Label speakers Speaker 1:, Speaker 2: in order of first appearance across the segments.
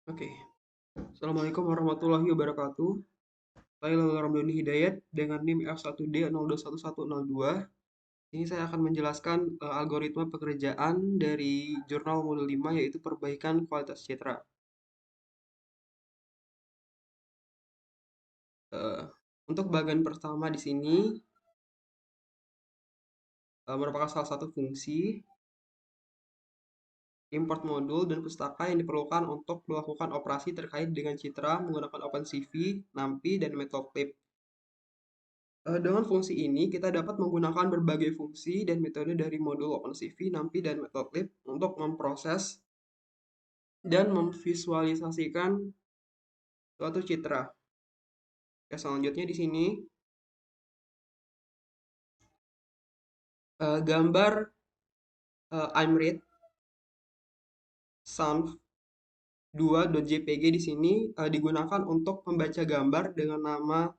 Speaker 1: Oke, Assalamualaikum warahmatullahi wabarakatuh. Saya Lalu Ramdhani Hidayat dengan NIM F1D021102. Ini saya akan menjelaskan algoritma pekerjaan dari jurnal modul 5 yaitu perbaikan kualitas citra. Eh, untuk bagian pertama di sini merupakan salah satu fungsi import modul dan pustaka yang diperlukan untuk melakukan operasi terkait dengan citra menggunakan OpenCV, NumPy, dan Matplotlib. Dengan fungsi ini, kita dapat menggunakan berbagai fungsi dan metode dari modul OpenCV, NumPy, dan Matplotlib untuk memproses dan memvisualisasikan suatu citra. Ya, selanjutnya di sini, gambar IMRIT Sanv2.jpg di sini digunakan untuk membaca gambar dengan nama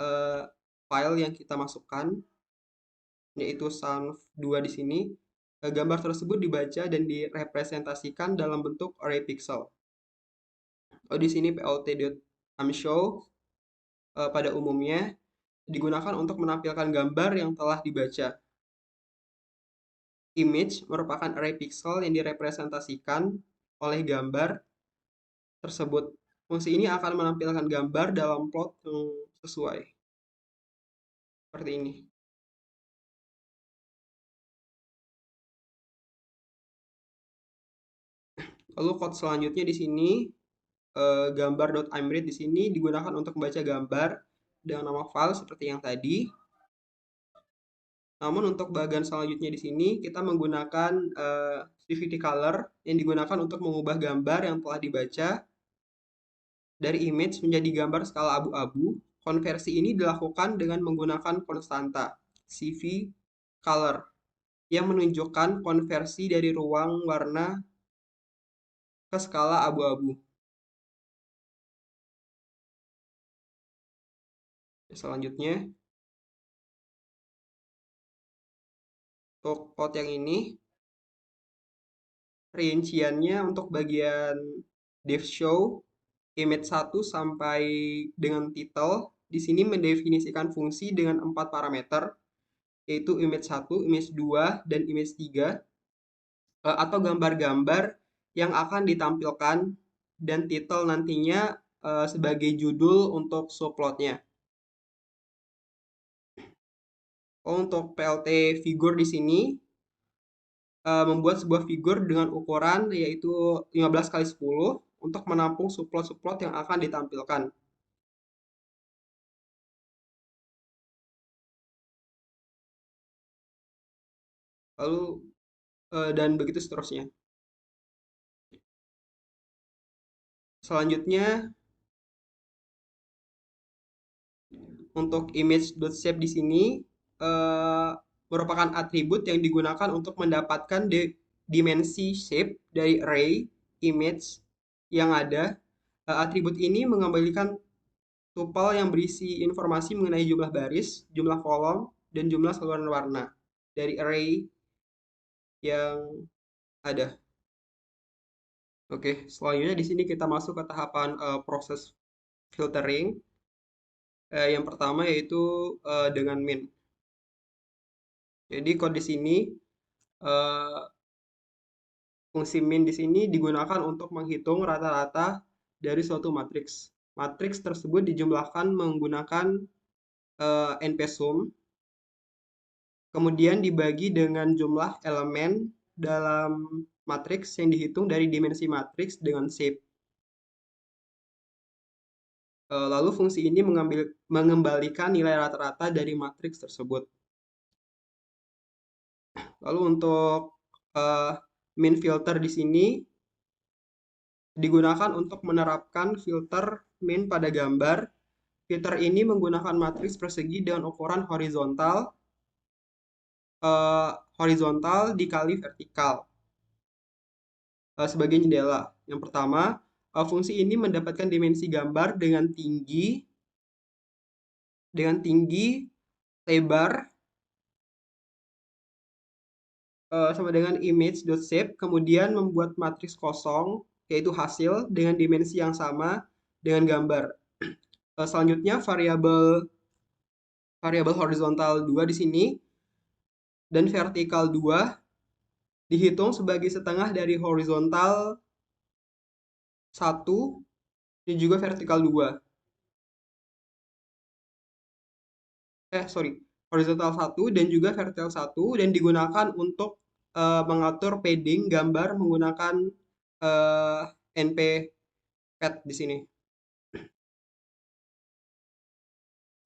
Speaker 1: eh, file yang kita masukkan, yaitu Sanv2 di sini. Gambar tersebut dibaca dan direpresentasikan dalam bentuk array pixel. Oh, di sini plt.amshow pada umumnya digunakan untuk menampilkan gambar yang telah dibaca. Image merupakan array pixel yang direpresentasikan oleh gambar tersebut. Fungsi ini akan menampilkan gambar dalam plot yang sesuai. Seperti ini. Lalu code selanjutnya di sini gambar.imread di sini digunakan untuk membaca gambar dengan nama file seperti yang tadi. Namun untuk bagian selanjutnya di sini kita menggunakan CVT color yang digunakan untuk mengubah gambar yang telah dibaca dari image menjadi gambar skala abu-abu. Konversi ini dilakukan dengan menggunakan konstanta CV color yang menunjukkan konversi dari ruang warna ke skala abu-abu. Selanjutnya, untuk plot yang ini, rinciannya untuk bagian div show, image 1 sampai dengan title, di sini mendefinisikan fungsi dengan 4 parameter, yaitu image 1, image 2, dan image 3, atau gambar-gambar yang akan ditampilkan, dan title nantinya sebagai judul untuk subplotnya. Untuk PLT figure di sini membuat sebuah figur dengan ukuran yaitu 15 kali 10 untuk menampung subplot-subplot yang akan ditampilkan. Lalu dan begitu seterusnya. Selanjutnya untuk image.shape di sini eh, merupakan atribut yang digunakan untuk mendapatkan dimensi shape dari array image yang ada. Atribut ini mengembalikan tuple yang berisi informasi mengenai jumlah baris, jumlah kolom, dan jumlah saluran warna dari array yang ada. Oke, selanjutnya di sini kita masuk ke tahapan proses filtering. Yang pertama yaitu dengan min. Jadi kode di sini eh, fungsi min di sini digunakan untuk menghitung rata-rata dari suatu matriks. Matriks tersebut dijumlahkan menggunakan npsum, kemudian dibagi dengan jumlah elemen dalam matriks yang dihitung dari dimensi matriks dengan shape. Lalu fungsi ini mengembalikan nilai rata-rata dari matriks tersebut. Lalu untuk min filter di sini digunakan untuk menerapkan filter min pada gambar. Filter ini menggunakan matriks persegi dengan ukuran horizontal dikali vertikal sebagai jendela. Yang pertama, fungsi ini mendapatkan dimensi gambar dengan tinggi lebar sama dengan image.shape, kemudian membuat matriks kosong yaitu hasil dengan dimensi yang sama dengan gambar. Selanjutnya variabel variabel horizontal 2 di sini dan vertikal 2 dihitung sebagai setengah dari horizontal 1 dan juga vertikal 2. Sorry, horizontal 1 dan juga vertikal 1 dan digunakan untuk mengatur padding gambar menggunakan eh, NP-pad di sini.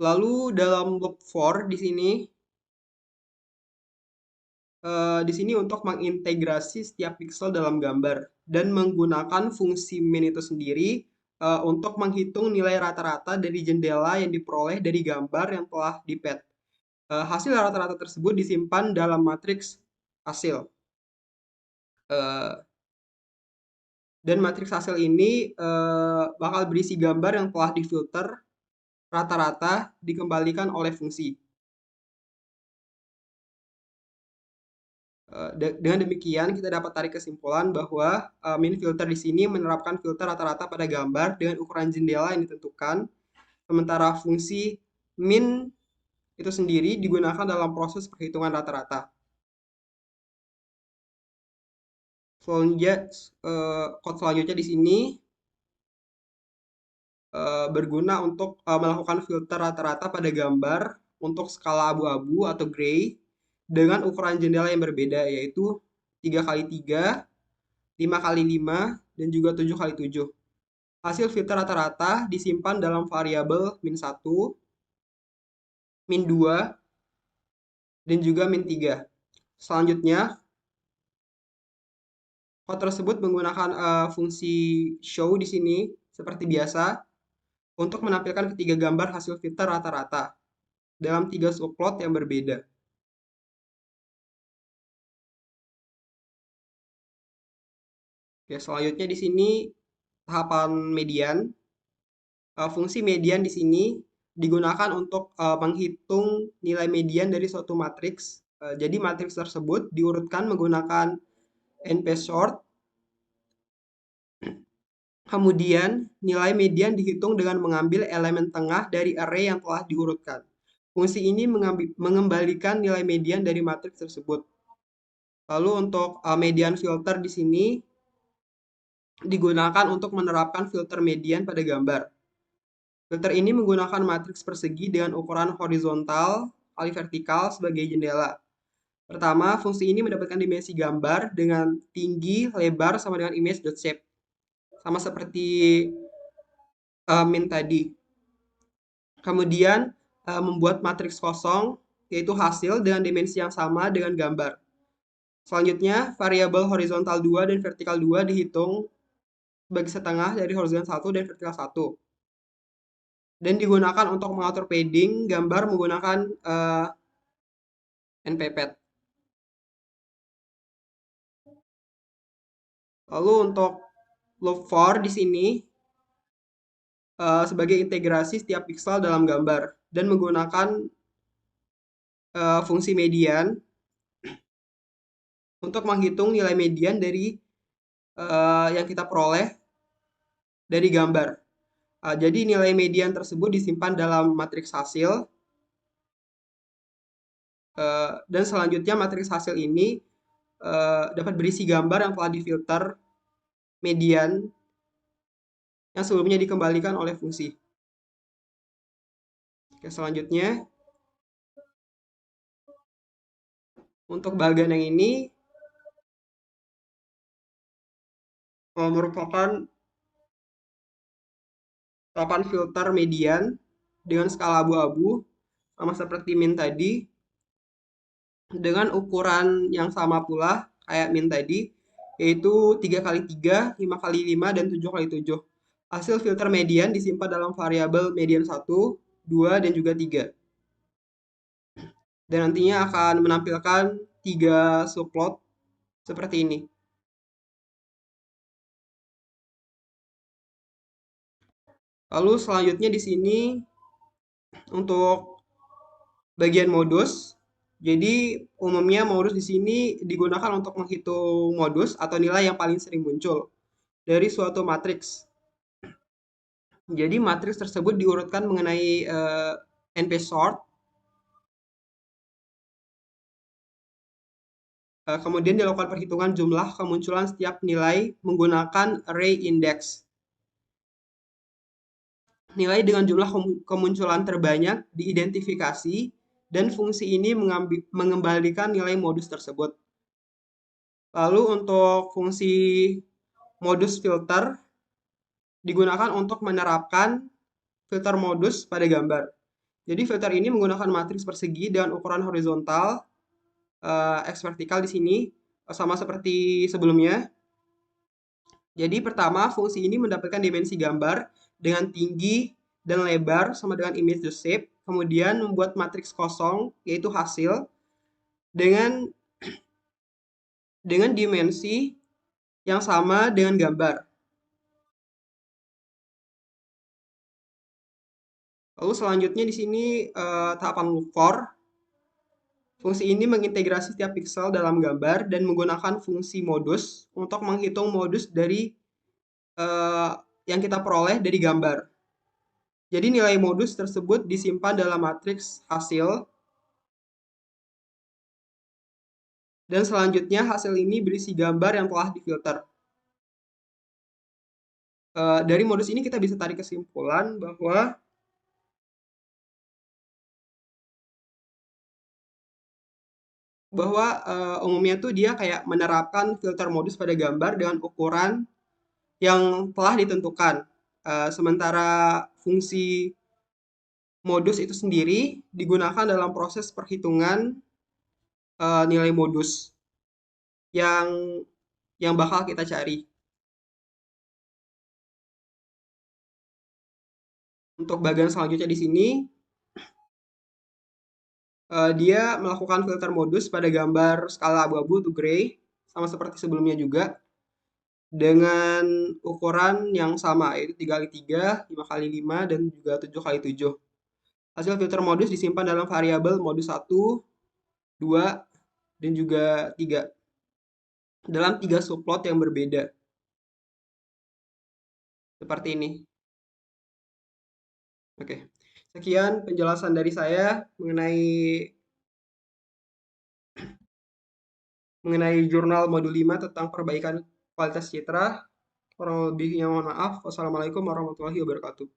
Speaker 1: Lalu dalam loop for di sini untuk mengintegrasi setiap pixel dalam gambar dan menggunakan fungsi min itu sendiri untuk menghitung nilai rata-rata dari jendela yang diperoleh dari gambar yang telah di-pad. Hasil rata-rata tersebut disimpan dalam matriks hasil. Dan matriks hasil ini bakal berisi gambar yang telah difilter rata-rata dikembalikan oleh fungsi. Dengan demikian kita dapat tarik kesimpulan bahwa min filter di sini menerapkan filter rata-rata pada gambar dengan ukuran jendela yang ditentukan, sementara fungsi min itu sendiri digunakan dalam proses perhitungan rata-rata. Selanjutnya, code selanjutnya di sini berguna untuk melakukan filter rata-rata pada gambar untuk skala abu-abu atau gray dengan ukuran jendela yang berbeda, yaitu 3x3, 5x5, dan juga 7x7. Hasil filter rata-rata disimpan dalam variabel min 1, min 2, dan juga min 3. Selanjutnya, code tersebut menggunakan fungsi show di sini seperti biasa untuk menampilkan ketiga gambar hasil filter rata-rata dalam 3 subplot yang berbeda. Oke, selanjutnya di sini tahapan median. Fungsi median di sini digunakan untuk menghitung nilai median dari suatu matriks. Jadi matriks tersebut diurutkan menggunakan NP-sort. Kemudian nilai median dihitung dengan mengambil elemen tengah dari array yang telah diurutkan. Fungsi ini mengembalikan nilai median dari matriks tersebut. Lalu untuk median filter di sini digunakan untuk menerapkan filter median pada gambar. Filter ini menggunakan matriks persegi dengan ukuran horizontal kali vertikal sebagai jendela. Pertama, fungsi ini mendapatkan dimensi gambar dengan tinggi, lebar sama dengan image.shape. Sama seperti min tadi. Kemudian membuat matriks kosong, yaitu hasil dengan dimensi yang sama dengan gambar. Selanjutnya, variabel horizontal 2 dan vertikal 2 dihitung sebagai setengah dari horizontal 1 dan vertikal 1. Dan digunakan untuk mengatur padding gambar menggunakan NP-pad. Lalu untuk loop for di sini sebagai integrasi setiap pixel dalam gambar dan menggunakan fungsi median untuk menghitung nilai median dari yang kita peroleh dari gambar. Jadi nilai median tersebut disimpan dalam matriks hasil dan selanjutnya matriks hasil ini dapat berisi gambar yang telah difilter median yang sebelumnya dikembalikan oleh fungsi. Oke, selanjutnya untuk bagian yang ini merupakan papan filter median dengan skala abu-abu sama seperti min tadi dengan ukuran yang sama pula kayak min tadi, yaitu 3x3, 5x5, dan 7x7. Hasil filter median disimpan dalam variabel median 1, 2, dan juga 3. Dan nantinya akan menampilkan 3 subplot seperti ini. Lalu selanjutnya di sini untuk bagian modus. Jadi umumnya modus di sini digunakan untuk menghitung modus atau nilai yang paling sering muncul. dari suatu matriks. Jadi matriks tersebut diurutkan mengenai NP sort, kemudian dilakukan perhitungan jumlah kemunculan setiap nilai menggunakan array index. Nilai dengan jumlah kemunculan terbanyak diidentifikasi dan fungsi ini mengembalikan nilai modus tersebut. Lalu untuk fungsi modus filter digunakan untuk menerapkan filter modus pada gambar. Jadi filter ini menggunakan matriks persegi dengan ukuran horizontal, X vertikal di sini, sama seperti sebelumnya. Jadi pertama, fungsi ini mendapatkan dimensi gambar dengan tinggi dan lebar sama dengan image the shape, kemudian membuat matriks kosong, yaitu hasil, dengan dimensi yang sama dengan gambar. Lalu selanjutnya di sini tahapan look for. Fungsi ini mengintegrasi setiap pixel dalam gambar dan menggunakan fungsi modus untuk menghitung modus dari yang kita peroleh dari gambar. Jadi nilai modus tersebut disimpan dalam matriks hasil. Dan selanjutnya hasil ini berisi gambar yang telah difilter. Dari modus ini kita bisa tarik kesimpulan bahwa umumnya tuh dia kayak menerapkan filter modus pada gambar dengan ukuran yang telah ditentukan. Sementara fungsi modus itu sendiri digunakan dalam proses perhitungan nilai modus yang bakal kita cari. Untuk bagian selanjutnya di sini, dia melakukan filter modus pada gambar skala abu-abu to gray, sama seperti sebelumnya juga, dengan ukuran yang sama, yaitu 3x3, 5x5, dan juga 7x7. Hasil filter modus disimpan dalam variabel modus 1, 2, dan juga 3, dalam 3 subplot yang berbeda. Seperti ini. Oke. Sekian penjelasan dari saya mengenai jurnal modul 5 tentang perbaikan kualitas citra. Kurang lebihnya mohon maaf. Wassalamualaikum warahmatullahi wabarakatuh.